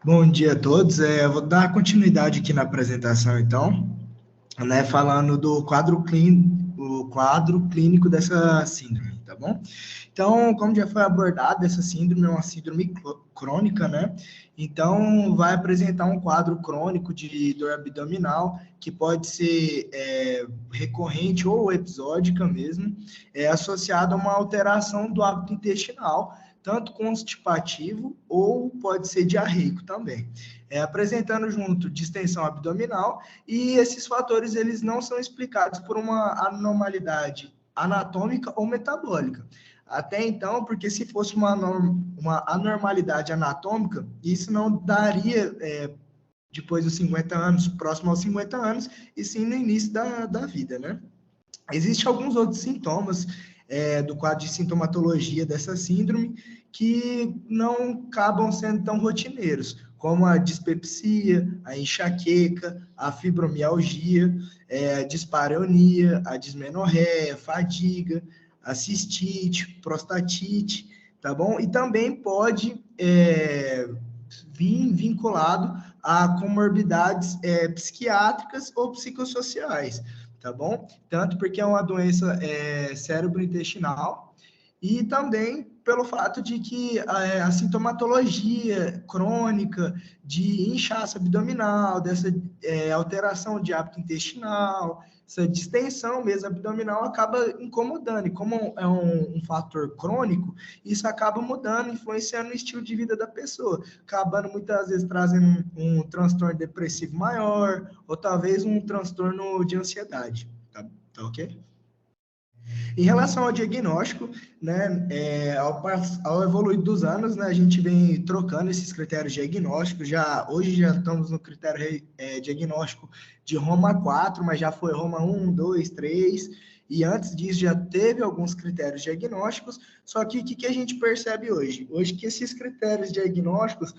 Bom dia a todos. Eu vou dar continuidade aqui na apresentação, então, né, falando do quadro clínico dessa síndrome, tá bom? Então, como já foi abordado, essa síndrome é uma síndrome crônica, né? Então, vai apresentar um quadro crônico de dor abdominal, que pode ser recorrente ou episódica mesmo, associada a uma alteração do hábito intestinal, tanto constipativo ou pode ser diarreico também. Apresentando junto distensão abdominal, e esses fatores eles não são explicados por uma anormalidade anatômica ou metabólica. Até então, porque se fosse uma anormalidade anatômica, isso não daria depois dos 50 anos, próximo aos 50 anos, e sim no início da vida, né? Existem alguns outros sintomas do quadro de sintomatologia dessa síndrome que não acabam sendo tão rotineiros, como a dispepsia, a enxaqueca, a fibromialgia, a dispareunia, a dismenorreia, fadiga, a cistite, prostatite, tá bom? E também pode vir vinculado a comorbidades psiquiátricas ou psicossociais, tá bom? Tanto porque é uma doença cérebro-intestinal e também pelo fato de que a sintomatologia crônica de inchaço abdominal, dessa alteração de hábito intestinal, essa distensão mesmo abdominal acaba incomodando. E como é um fator crônico, isso acaba mudando, influenciando o estilo de vida da pessoa, acabando muitas vezes trazendo um transtorno depressivo maior, ou talvez um transtorno de ansiedade. Tá ok? Em relação ao diagnóstico, né, ao evoluir dos anos, né, a gente vem trocando esses critérios diagnósticos. Hoje já estamos no critério diagnóstico de Roma 4, mas já foi Roma 1, 2, 3, e antes disso já teve alguns critérios diagnósticos. Só que o que a gente percebe hoje? Hoje que esses critérios diagnósticos,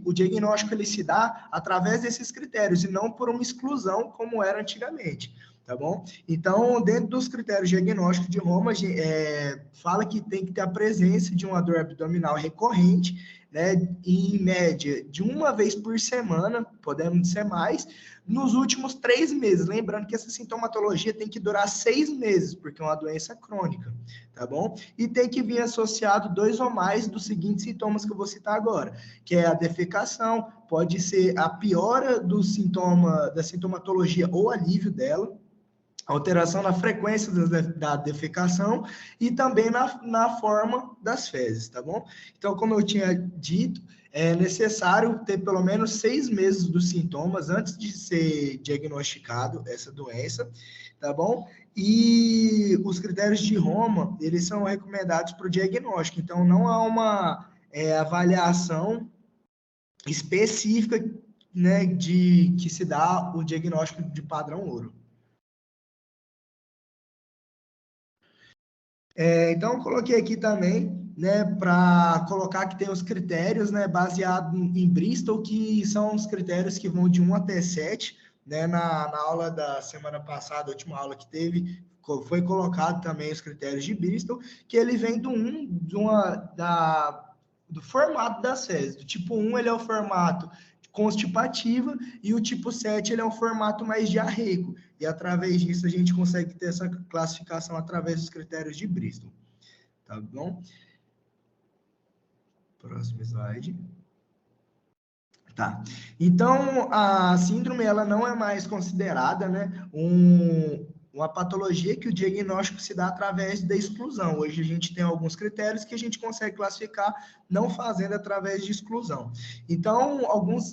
o diagnóstico ele se dá através desses critérios e não por uma exclusão como era antigamente. Tá bom? Então, dentro dos critérios diagnósticos de Roma, fala que tem que ter a presença de uma dor abdominal recorrente, né, em média de uma vez por semana, podemos ser mais, nos últimos 3 meses. Lembrando que essa sintomatologia tem que durar 6 meses, porque é uma doença crônica, tá bom? E tem que vir associado 2 ou mais dos seguintes sintomas que eu vou citar agora, que é a defecação, pode ser a piora do sintoma, da sintomatologia ou alívio dela, alteração na frequência da defecação e também na forma das fezes, tá bom? Então, como eu tinha dito, é necessário ter pelo menos 6 meses dos sintomas antes de ser diagnosticado essa doença, tá bom? E os critérios de Roma, eles são recomendados para o diagnóstico, então não há uma avaliação específica, né, que se dá o diagnóstico de padrão ouro. Então, eu coloquei aqui também, né, para colocar que tem os critérios, né, baseado em Bristol, que são os critérios que vão de 1 até 7, né, na aula da semana passada, a última aula que teve, foi colocado também os critérios de Bristol, que ele vem do formato das fezes. Do tipo 1, ele é o formato constipativa, e o tipo 7, ele é um formato mais diarreico. E através disso a gente consegue ter essa classificação através dos critérios de Bristol. Tá bom? Próximo slide. Tá. Então, a síndrome, ela não é mais considerada, né, uma patologia que o diagnóstico se dá através da exclusão. Hoje a gente tem alguns critérios que a gente consegue classificar não fazendo através de exclusão. Então,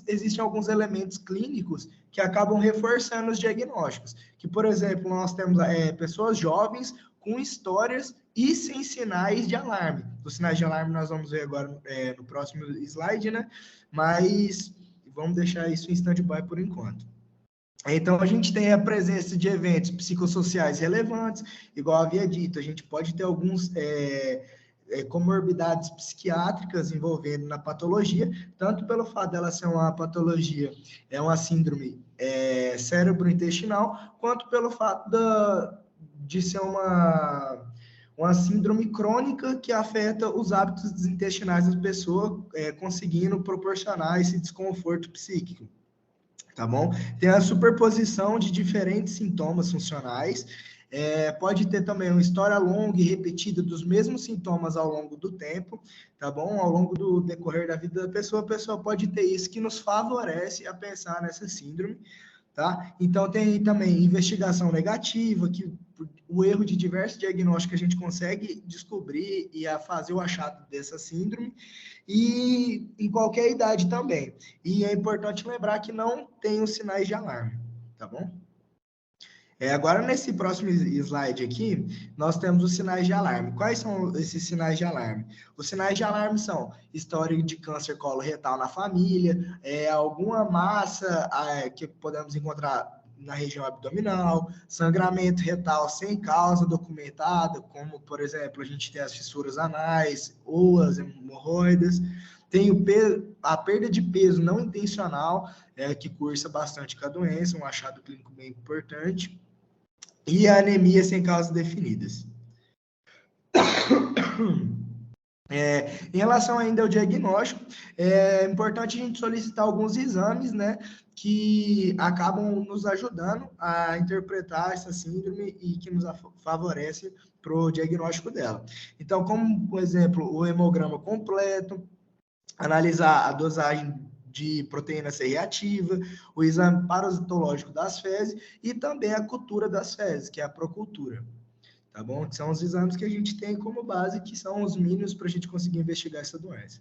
existem alguns elementos clínicos que acabam reforçando os diagnósticos. Que, por exemplo, nós temos pessoas jovens com histórias e sem sinais de alarme. Os sinais de alarme nós vamos ver agora no próximo slide, né? Mas vamos deixar isso em stand-by por enquanto. Então, a gente tem a presença de eventos psicossociais relevantes, igual havia dito, a gente pode ter alguns comorbidades psiquiátricas envolvendo na patologia, tanto pelo fato dela ser uma patologia, é uma síndrome cérebro-intestinal, quanto pelo fato de ser uma síndrome crônica que afeta os hábitos intestinais da pessoa, conseguindo proporcionar esse desconforto psíquico, tá bom? Tem a superposição de diferentes sintomas funcionais, pode ter também uma história longa e repetida dos mesmos sintomas ao longo do tempo, tá bom? Ao longo do decorrer da vida da pessoa, a pessoa pode ter isso que nos favorece a pensar nessa síndrome, tá? Então, tem também investigação negativa, que o erro de diversos diagnósticos a gente consegue descobrir e a fazer o achado dessa síndrome, e em qualquer idade também. E é importante lembrar que não tem os sinais de alarme, tá bom? Agora, nesse próximo slide aqui, nós temos os sinais de alarme. Quais são esses sinais de alarme? Os sinais de alarme são história de câncer coloretal na família, alguma massa que podemos encontrar na região abdominal, sangramento retal sem causa documentada, como, por exemplo, a gente tem as fissuras anais ou as hemorroidas. Tem a perda de peso não intencional, que cursa bastante com a doença, um achado clínico bem importante. E a anemia sem causas definidas. Em relação ainda ao diagnóstico, é importante a gente solicitar alguns exames, né, que acabam nos ajudando a interpretar essa síndrome e que nos favorece para o diagnóstico dela. Então, como, por exemplo, o hemograma completo, analisar a dosagem de proteína C reativa, o exame parasitológico das fezes e também a cultura das fezes, que é a procultura, tá bom? Que são os exames que a gente tem como base, que são os mínimos para a gente conseguir investigar essa doença.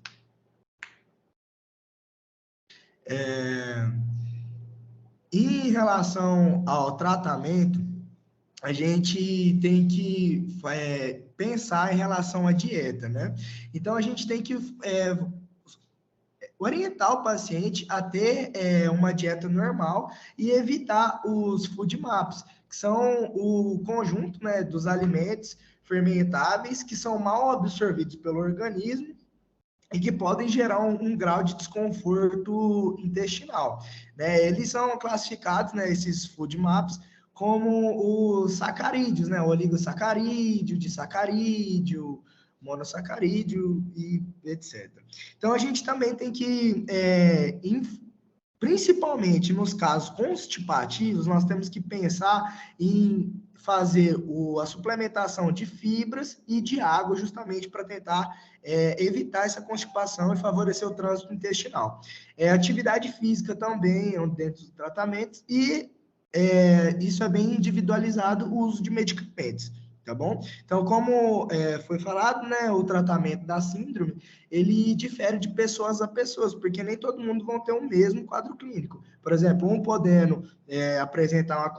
Em relação ao tratamento, a gente tem que pensar em relação à dieta, né? Então, a gente tem que orientar o paciente a ter uma dieta normal e evitar os food maps, que são o conjunto, né, dos alimentos fermentáveis que são mal absorvidos pelo organismo e que podem gerar um grau de desconforto intestinal, né? Eles são classificados, né, esses food maps, como os sacarídeos, né? O oligosacarídeo, disacarídeo, monossacarídeo e etc. Então, a gente também tem que, principalmente nos casos constipativos, nós temos que pensar em fazer a suplementação de fibras e de água, justamente para tentar evitar essa constipação e favorecer o trânsito intestinal. Atividade física também é dentro dos tratamentos e isso é bem individualizado, o uso de medicamentos, tá bom? Então, como foi falado, né, o tratamento da síndrome, ele difere de pessoas a pessoas, porque nem todo mundo vai ter o mesmo quadro clínico. Por exemplo, um podendo apresentar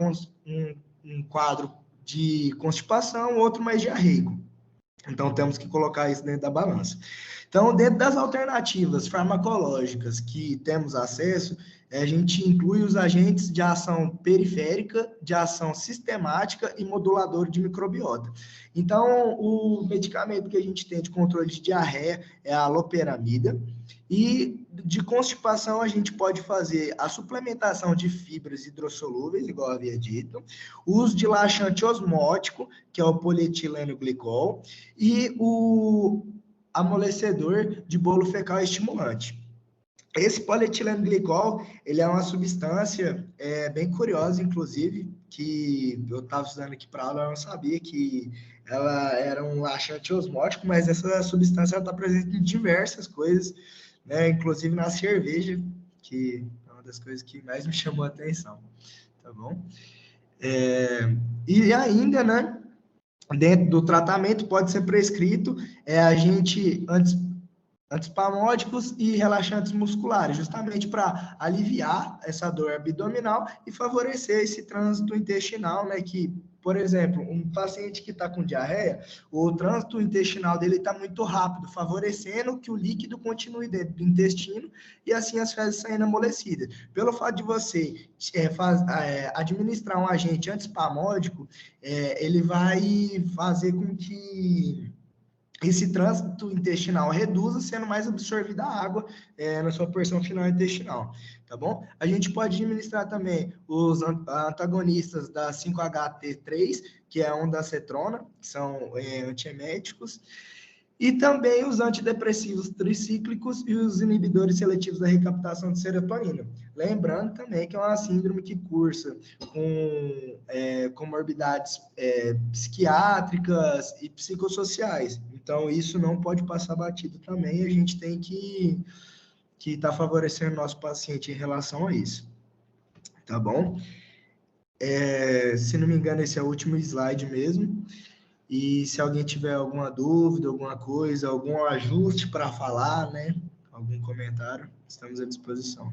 um quadro de constipação, outro mais diarreico. Então, temos que colocar isso dentro da balança. Então, dentro das alternativas farmacológicas que temos acesso, a gente inclui os agentes de ação periférica, de ação sistemática e modulador de microbiota. Então, o medicamento que a gente tem de controle de diarreia é a loperamida, e de constipação a gente pode fazer a suplementação de fibras hidrossolúveis, igual eu havia dito, o uso de laxante osmótico, que é o polietileno glicol, e o amolecedor de bolo fecal estimulante. Esse polietileno glicol, ele é uma substância bem curiosa, inclusive, que eu estava estudando aqui para aula, eu não sabia que ela era um laxante osmótico, mas essa substância está presente em diversas coisas, né? Inclusive na cerveja, que é uma das coisas que mais me chamou a atenção, tá bom? E ainda, né, dentro do tratamento pode ser prescrito antipamódicos e relaxantes musculares, justamente para aliviar essa dor abdominal e favorecer esse trânsito intestinal, né? Que, por exemplo, um paciente que está com diarreia, o trânsito intestinal dele está muito rápido, favorecendo que o líquido continue dentro do intestino e assim as fezes saindo amolecidas. Pelo fato de você administrar um agente antipamódico, ele vai fazer com que esse trânsito intestinal reduza, sendo mais absorvida a água na sua porção final intestinal, tá bom? A gente pode administrar também os antagonistas da 5-HT3, que é a ondansetrona, que são antieméticos, e também os antidepressivos tricíclicos e os inibidores seletivos da recaptação de serotonina. Lembrando também que é uma síndrome que cursa com comorbidades psiquiátricas e psicossociais. Então, isso não pode passar batido também, a gente tem que estar favorecendo o nosso paciente em relação a isso. Tá bom? Se não me engano, esse é o último slide mesmo. E se alguém tiver alguma dúvida, alguma coisa, algum ajuste para falar, né? Algum comentário, estamos à disposição.